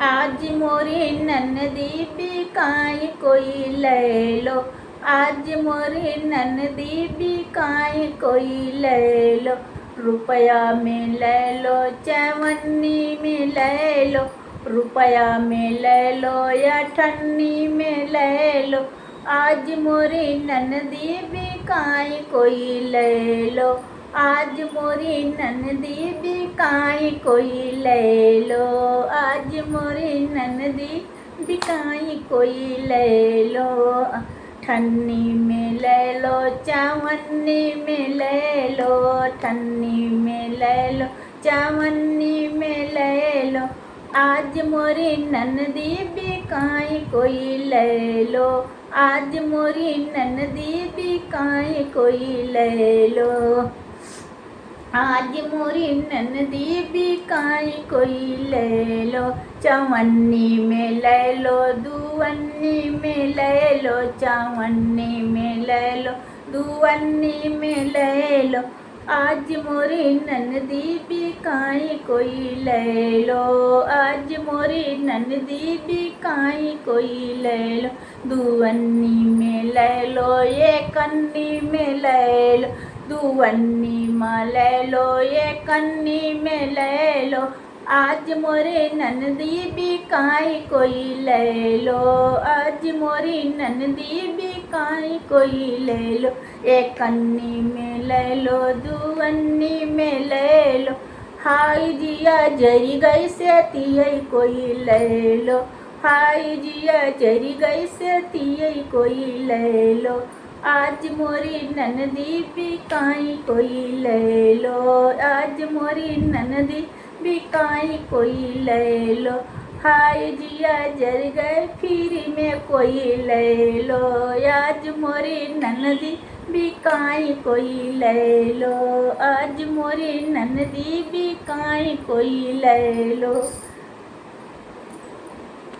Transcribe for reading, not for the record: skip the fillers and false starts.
आज मोरी ननदी बिकाई कोई ले लो। आज मोरी ननदी बिकाई कोई ले लो। रुपया में ले लो चवन्नी में ले लो। रुपया में ले लो या ठन्नी में ले लो। आज मोरी ननदी बिकाई कोई ले लो। आज मोरी ननदी बिकाई कोई ले लो। आज मोरी ननदी बिकाई कोई ले लो। ठन्नी में ले लो चवन्नी में ले लो। ठन्नी में ले लो चवन्नी में ले लो। आज मोरी ननदी बिकाई कोई ले लो। आज मोरी ननदी बिकाई कोई ले लो। आज मोरी ननदी बिकाई कोई ले लो। चवन्नी में ले लो दुवन्नी में ले लो। चवन्नी में ले लो दुवन्नी में ले लो। आज मोरी ननदी बिकाई कोई ले लो। आज मोरी ननदी बिकाई कोई ले लो। दुवन्नी में ले लो ये कन्नी में ले लो। दुवन्नी में ले लो ये कन्नी में ले लो। आज मोरी ननदी बिकाई कोई ले लो। आज मोरी ननदी बिकाई कोई ले लो। एक कन्नी में ले लो दुवन्नी में ले लो। हाय जिया जरी गई से तियई कोई ले लो। हाय जिया जरी गई से तियई कोई ले लो। आज मोरी ननदी बिकाई कोई ले लो। आज मोरी ननदी बिकाई कोई ले लो। हाय जिया जर गए फिर में कोई ले लो। आज मोरी ननदी बिकाई कोई ले लो। आज मोरी ननदी बिकाई कोई ले लो।